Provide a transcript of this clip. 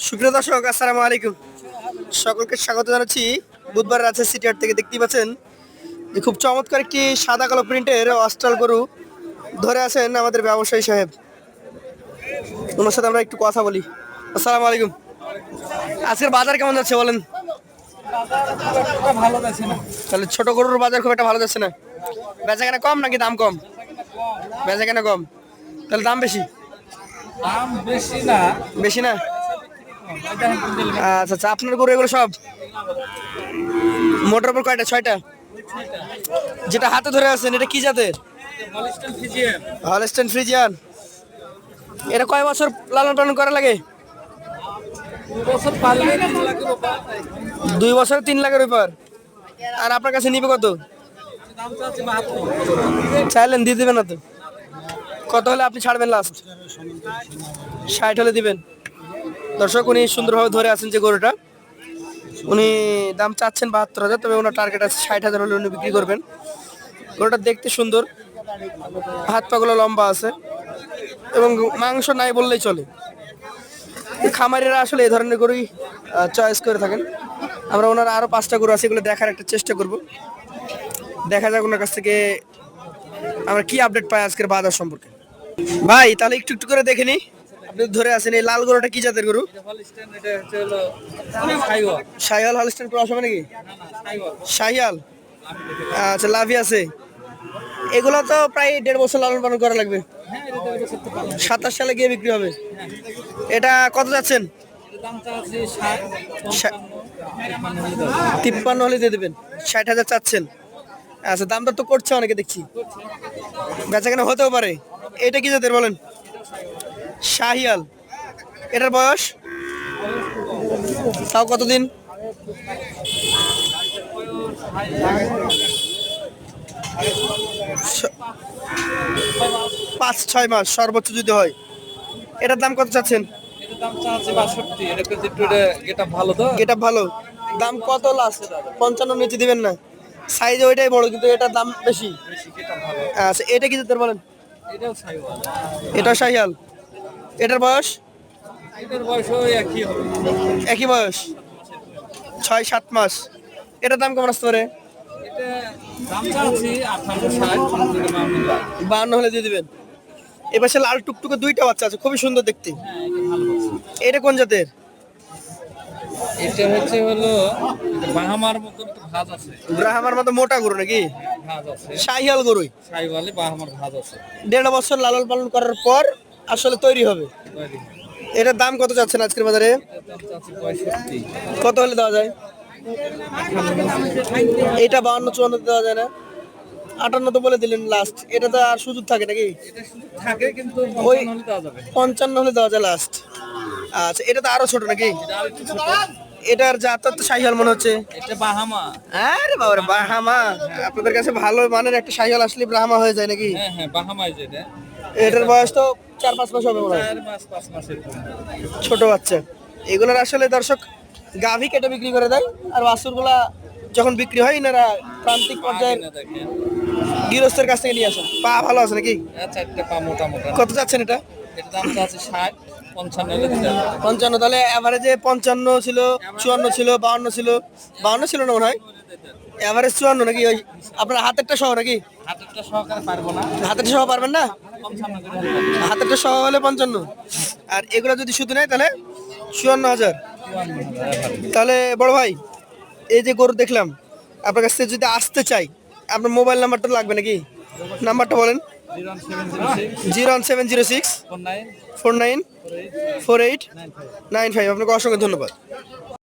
সুপ্রিয় দর্শক, আসসালামু আলাইকুম। সকলকে স্বাগত জানাচ্ছি বুধবার রাতে সিটি হাট থেকে। দেখতেই পাচ্ছেন যে খুব চমৎকার একটি সাদা কালো প্রিন্টের অস্ট্রাল গরু ধরে আছেন আমাদের ব্যবসায়ী সাহেব। ওনার সাথে আমরা একটু কথা বলি। আসসালামু আলাইকুম। আজকের বাজার কেমন যাচ্ছে বলেন? ভালো যাচ্ছে না। তাহলে ছোট গরুর বাজার খুব একটা ভালো যাচ্ছে না। বেচা কেনা কম নাকি দাম কম? বেচা কেনা কম, তাহলে দাম বেশি? দাম বেশি না। বেশি না? আচ্ছা আচ্ছা, আপনার গরু এগুলো সব মোটর উপর কয়টা? 6টা। যেটা হাতে ধরে আছেন এটা কি জাতের? Holstein Friesian. এটা কয় বছর লালন পালন করা লাগে? 2 বছর 3 লাখের উপর। আর আপনার কাছে নিবে কত? চাইলেন দিয়ে দিবেন না তো? কত হলে আপনি ছাড়বেন লাস্ট? 60 হলে দিবেন। দর্শক, উনি সুন্দরভাবে ধরে আছেন যে গরুটা, উনি দাম চাচ্ছেন 72,000, তবে ওনার টার্গেট আছে 60,000 হলে উনি বিক্রি করবেন। গরুটা দেখতে সুন্দর, হাত পাগুলো লম্বা আছে এবং মাংস নাই বললেই চলে। খামারিরা আসলে এই ধরনের গরুই চয়েস করে থাকেন। আমরা ওনার আরো 5টা গরু আছে, এগুলো দেখার একটা চেষ্টা করব। দেখা যাক ওনার কাছ থেকে আমরা কি আপডেট পাই আজকের বাজার সম্পর্কে। ভাই তাহলে একটু একটু করে দেখে নি। আপনি ধরে আছেন এই লাল গরুটা কি জাতের গরু? শাহিওয়াল হলস্টেইন ক্রস হবে নাকি? শাহিওয়াল। আচ্ছা, লাভি আছে। এগুলো তো প্রায় 1.5 বছর লালন পালন করা লাগবে। 27 সালে গিয়ে বিক্রি হবে। এটা কত যাচ্ছেন? 53 হলে দিয়ে দেবেন। 60,000 চাচ্ছেন। আচ্ছা, দাম দর তো করছে অনেকে দেখছি, বেচা কেনা হতেও পারে। এটা কি জাতের বলেন? শাহিয়াল। এটার বয়স তাও কতদিন? 5-6 মাস সর্বোচ্চ যদি হয়। এটার দাম কত চাচ্ছেন? এটা ভালো। দাম কত লাস্ট? 55 নিচে দিবেন না? সাইজ ওইটাই বড়, কিন্তু এটার দাম বেশি। আচ্ছা, এটা কি জাতের বলেন? এটা শাহিয়াল। এটার বয়স? একই বয়স, 6-7 মাস। এটার দাম কেমন আসতে পারে? 52 হলে দিয়ে দিবেন। এবার সে লাল টুকটুকে 2টা বাচ্চা আছে, খুবই সুন্দর দেখতে। এটা কোন জাতের? এটা হলো বাহামার মতো একটু ভাঁজ আছে। ব্রাহ্মার মতো মোটা গরু নাকি? ভাঁজ আছে। শাহিয়াল গরুই। শাহিওয়ালি বাহামার ভাঁজ আছে। 1.5 বছর লালন পালন করার পর আসলে তৈরি হবে। এটার দাম কত যাচ্ছেন আজকের বাজারে? কত হলে দেওয়া যায়? এটা 52-54 দেওয়া যায় না? 58 তো বলে দিলেন লাস্ট। এটা তো আর সুযোগ থাকে নাকি? থাকে কিন্তু ওই 55 হলে দেওয়া যাবে। 55 হলে দেওয়া যায় লাস্ট। আচ্ছা, এটা তো আরো ছোট নাকি? এটার জাত তো শাহিয়াল মনে হচ্ছে। এটা বাহামা। আরে বাবা, ব্রাহ্মা! আপনাদের কাছে ভালো মানের একটা শাহিয়াল আসলে ব্রাহ্মা হয়ে যায় নাকি? হ্যাঁ হ্যাঁ, বাহামাই যেটা। এটার বয়স তো 4-5 মাস হবে মনে হয়। 4 মাস 5 মাসের। ছোট বাচ্চা। এগুলোর আসলে দর্শক গাভী কেটে বিক্রি করে দেয়, আর বাছুরগুলা যখন বিক্রি হয় এনারা প্রান্তিক পর্যায়ে গৃহস্থের কাছ থেকে নিয়ে আসেন। পা ভালো আছে নাকি? আচ্ছা, একটা পা মোটা মোটা। কত যাচ্ছেন এটা? এটার দাম তো আছে 60, 55 হলে দিতে হবে। 55। তাহলে এভারেজে 55 ছিল, 54 ছিল, 52 ছিল। 52 ছিল না মনে হয়। এভারেজ 54 নাকি? ওই আপনার হাতেরটা সহ নাকি? হাতেরটা সহকারে পারবো না। হাতেরটা সহ পারবেন না? 55 করে দিতে হবে। হাতেরটা সহ হলে 55। আর এগুলো যদি শুধু নেয় তাহলে 54,000। তাহলে বড় ভাই, এই যে গরু দেখলাম আপনার কাছ থেকে যদি আসতে চাই, আপনার মোবাইল নাম্বারটা লাগবে নাকি? নাম্বারটা বলেন। 0706 0706 49 48 95। আপনাকে অসংখ্য ধন্যবাদ।